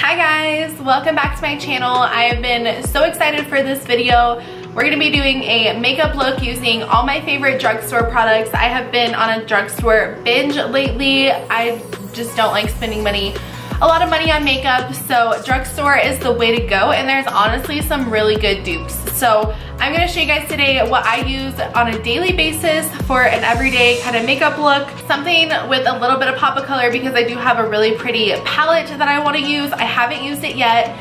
Hi guys, welcome back to my channel. I have been so excited for this video. We're gonna be doing a makeup look using all my favorite drugstore products. I have been on a drugstore binge lately. I just don't like spending a lot of money on makeup, so drugstore is the way to go, and there's honestly some really good dupes. So I'm gonna show you guys today what I use on a daily basis for an everyday kind of makeup look. Something with a little bit of pop of color because I do have a really pretty palette that I wanna use. I haven't used it yet,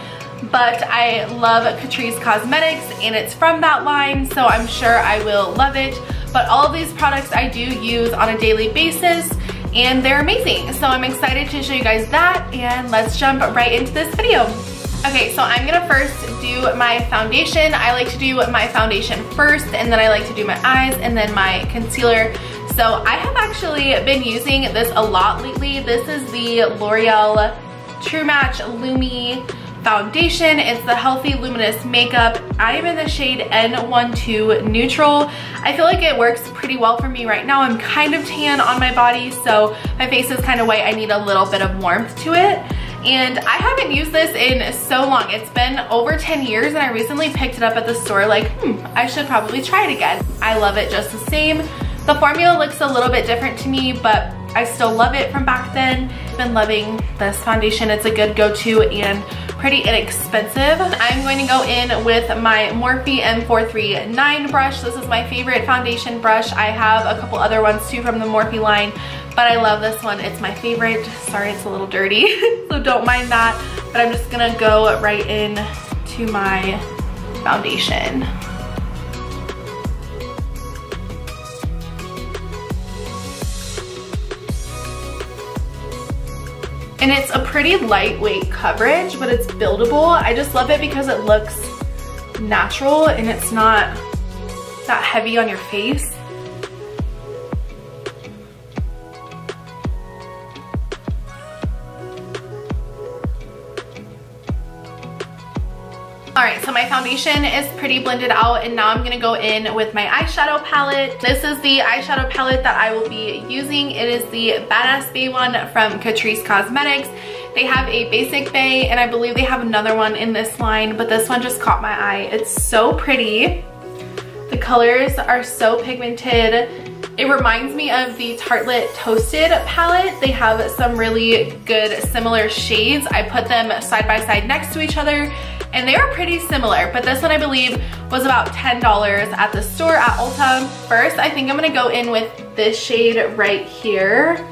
but I love Catrice Cosmetics and it's from that line, so I'm sure I will love it. But all of these products I do use on a daily basis and they're amazing. So I'm excited to show you guys that, and let's jump right into this video. Okay, so I'm gonna first do my foundation. I like to do my foundation first, and then I like to do my eyes and then my concealer. So I have actually been using this a lot lately. This is the L'Oreal True Match Lumi foundation. It's the Healthy Luminous Makeup. I am in the shade N12 Neutral. I feel like it works pretty well for me right now. I'm kind of tan on my body, so my face is kind of white. I need a little bit of warmth to it. And I haven't used this in so long. It's been over 10 years and I recently picked it up at the store like, I should probably try it again. I love it just the same. The formula looks a little bit different to me, but I still love it from back then. I've been loving this foundation. It's a good go-to and pretty inexpensive. I'm going to go in with my Morphe M439 brush. This is my favorite foundation brush. I have a couple other ones too from the Morphe line, but I love this one. It's my favorite. Sorry, it's a little dirty, so don't mind that. But I'm just gonna go right in to my foundation. And it's a pretty lightweight coverage, but it's buildable. I just love it because it looks natural and it's not that heavy on your face. Alright, so my foundation is pretty blended out, and now I'm gonna go in with my eyeshadow palette. This is the eyeshadow palette that I will be using. It is the Badass Bay one from Catrice Cosmetics. They have a basic bay, and I believe they have another one in this line, but this one just caught my eye. It's so pretty. The colors are so pigmented. It reminds me of the Tartelette Toasted palette. They have some really good similar shades. I put them side by side next to each other, and they are pretty similar, but this one I believe was about $10 at the store at Ulta. First, I think I'm gonna go in with this shade right here.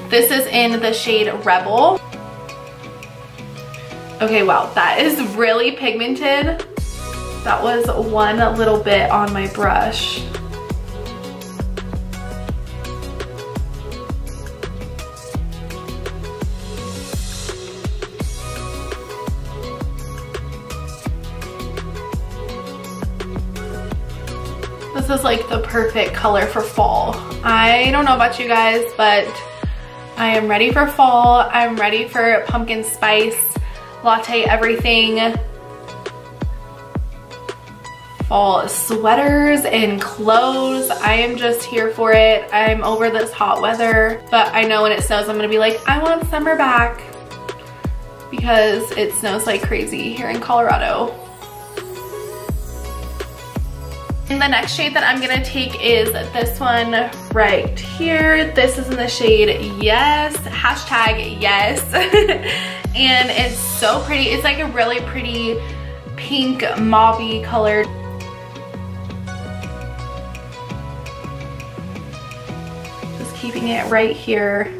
This is in the shade Rebel. Okay, wow, that is really pigmented. That was one little bit on my brush. This is like the perfect color for fall. I don't know about you guys, but I am ready for fall. I'm ready for pumpkin spice, latte everything. Fall sweaters and clothes. I am just here for it. I'm over this hot weather, but I know when it snows, I'm gonna be like, I want summer back, because it snows like crazy here in Colorado. And the next shade that I'm gonna take is this one right here. This is in the shade Yes, hashtag yes. And it's so pretty. It's like a really pretty pink mauve-y color. Just keeping it right here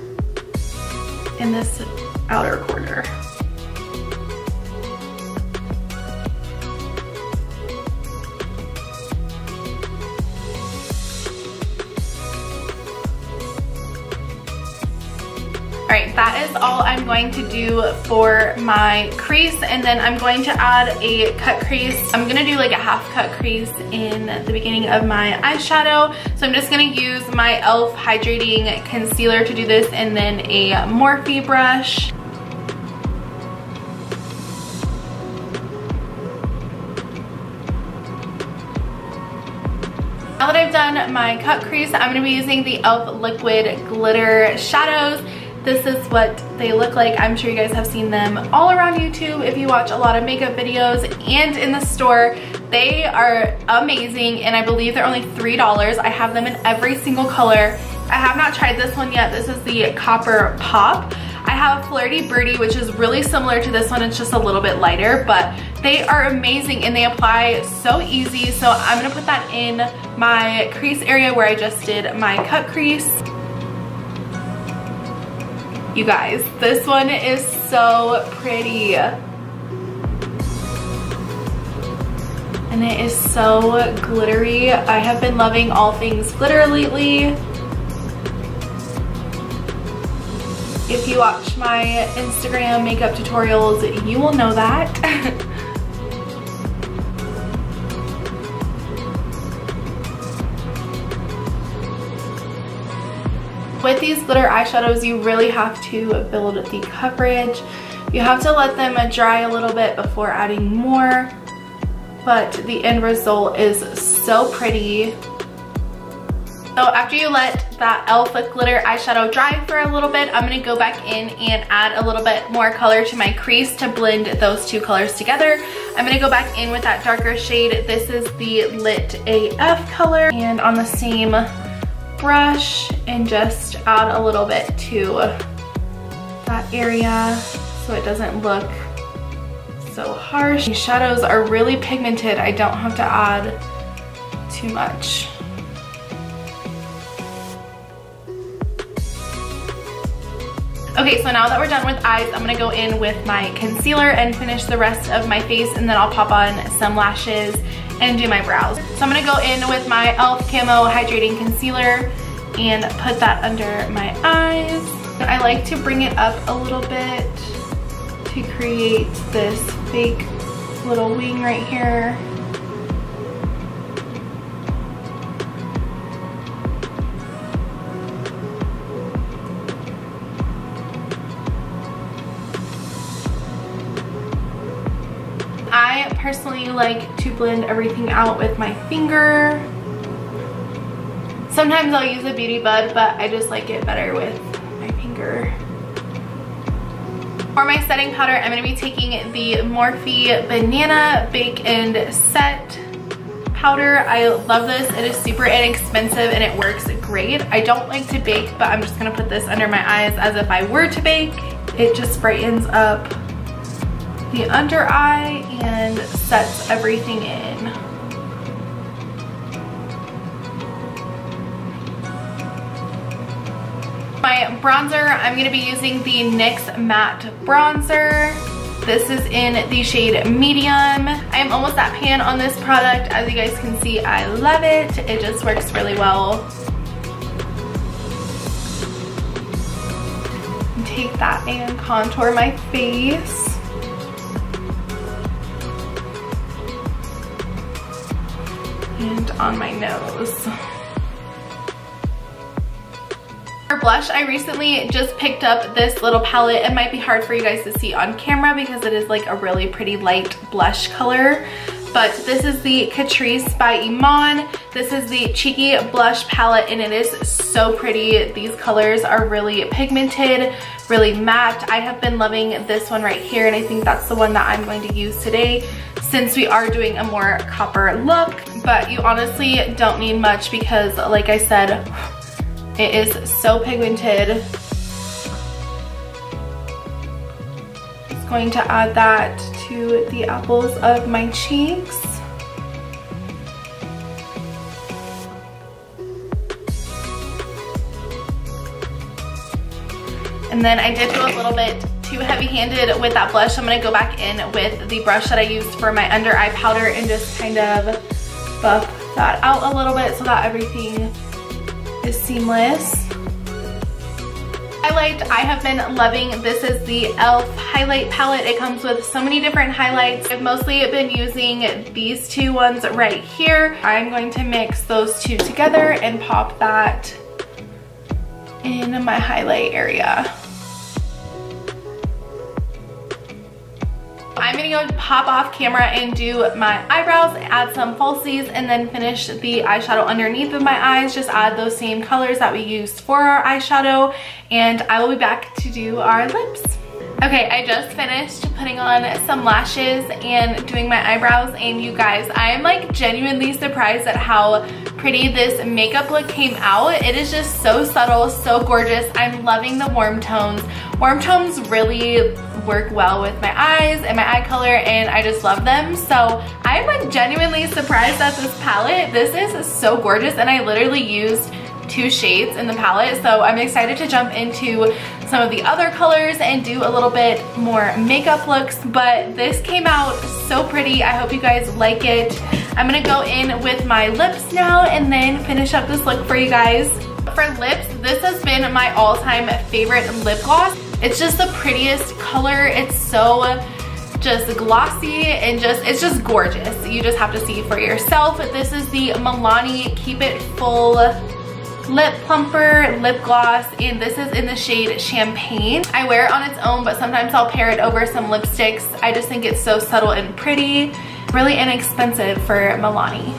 in this outer corner. Alright, that is all I'm going to do for my crease, and then I'm going to add a cut crease. I'm gonna do like a half cut crease in the beginning of my eyeshadow. So I'm just gonna use my e.l.f. Hydrating Concealer to do this, and then a Morphe brush. Now that I've done my cut crease, I'm gonna be using the e.l.f. Liquid Glitter Shadows. this is what they look like. I'm sure you guys have seen them all around YouTube if you watch a lot of makeup videos, and in the store. They are amazing, and I believe they're only $3. I have them in every single color. I have not tried this one yet. This is the Copper Pop. I have Flirty Birdie, which is really similar to this one. It's just a little bit lighter, but they are amazing and they apply so easy. So I'm gonna put that in my crease area where I just did my cut crease. You guys, this one is so pretty. And it is so glittery. I have been loving all things glitter lately. If you watch my Instagram makeup tutorials, you will know that. With these glitter eyeshadows, you really have to build the coverage. You have to let them dry a little bit before adding more. But the end result is so pretty. So after you let that e.l.f. glitter eyeshadow dry for a little bit, I'm gonna go back in and add a little bit more color to my crease to blend those two colors together. I'm gonna go back in with that darker shade. This is the Lit AF color, and on the same brush, and just add a little bit to that area so it doesn't look so harsh. These shadows are really pigmented. I don't have to add too much. Okay, so now that we're done with eyes, I'm gonna go in with my concealer and finish the rest of my face, and then I'll pop on some lashes and do my brows. So I'm gonna go in with my e.l.f. Camo Hydrating Concealer and put that under my eyes. I like to bring it up a little bit to create this fake little wing right here. I personally like to blend everything out with my finger. Sometimes I'll use a beauty bud, but I just like it better with my finger. For my setting powder, I'm going to be taking the Morphe Banana Bake and Set powder. I love this. It is super inexpensive and it works great. I don't like to bake, but I'm just going to put this under my eyes as if I were to bake. It just brightens up the under eye and sets everything in. My bronzer, I'm going to be using the NYX Matte Bronzer. This is in the shade Medium. I am almost at pan on this product. As you guys can see, I love it. It just works really well. Take that and contour my face. And on my nose. For blush, I recently just picked up this little palette. It might be hard for you guys to see on camera because it is like a really pretty light blush color. But this is the Catrice by Iman. This is the Cheeky Blush palette and it is so pretty. These colors are really pigmented, really matte. I have been loving this one right here and I think that's the one that I'm going to use today since we are doing a more copper look. But you honestly don't need much because like I said, it is so pigmented. Just going to add that to the apples of my cheeks. And then I did go a little bit too heavy-handed with that blush. I'm gonna go back in with the brush that I used for my under eye powder and just kind of buff that out a little bit so that everything is seamless. Highlight, I have been loving. This is the e.l.f. highlight palette. It comes with so many different highlights. I've mostly been using these two ones right here. I'm going to mix those two together and pop that in my highlight area. I'm gonna go pop off camera and do my eyebrows, add some falsies, and then finish the eyeshadow underneath of my eyes. Just add those same colors that we used for our eyeshadow, and I will be back to do our lips. Okay, I just finished putting on some lashes and doing my eyebrows, and you guys, I am like genuinely surprised at how pretty this makeup look came out. It is just so subtle, so gorgeous. I'm loving the warm tones. Warm tones really work well with my eyes and my eye color, and I just love them. So I'm like genuinely surprised at this palette. This is so gorgeous, and I literally used 2 shades in the palette, so I'm excited to jump into some of the other colors and do a little bit more makeup looks. But this came out so pretty. I hope you guys like it. I'm gonna go in with my lips now and then finish up this look for you guys. For lips, this has been my all-time favorite lip gloss. It's just the prettiest color. It's so just glossy and it's just gorgeous. You just have to see for yourself. This is the Milani Keep It Full Lip Plumper Lip Gloss, and this is in the shade Champagne. I wear it on its own, but sometimes I'll pair it over some lipsticks. I just think it's so subtle and pretty. Really inexpensive for Milani.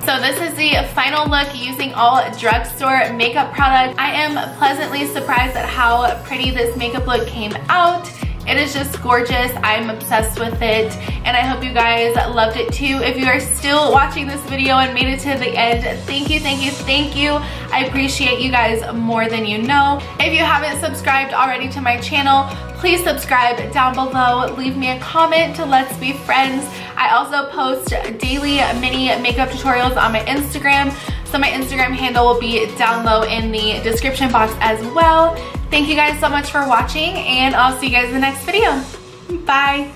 So this is the final look using all Drugstore makeup products. I am pleasantly surprised at how pretty this makeup look came out. It is just gorgeous. I'm obsessed with it, and I hope you guys loved it too. If you are still watching this video and made it to the end, thank you, thank you, thank you. I appreciate you guys more than you know. If you haven't subscribed already to my channel, please subscribe down below. Leave me a comment to let's be friends. I also post daily mini makeup tutorials on my Instagram, so my Instagram handle will be down low in the description box as well. Thank you guys so much for watching, and I'll see you guys in the next video. Bye.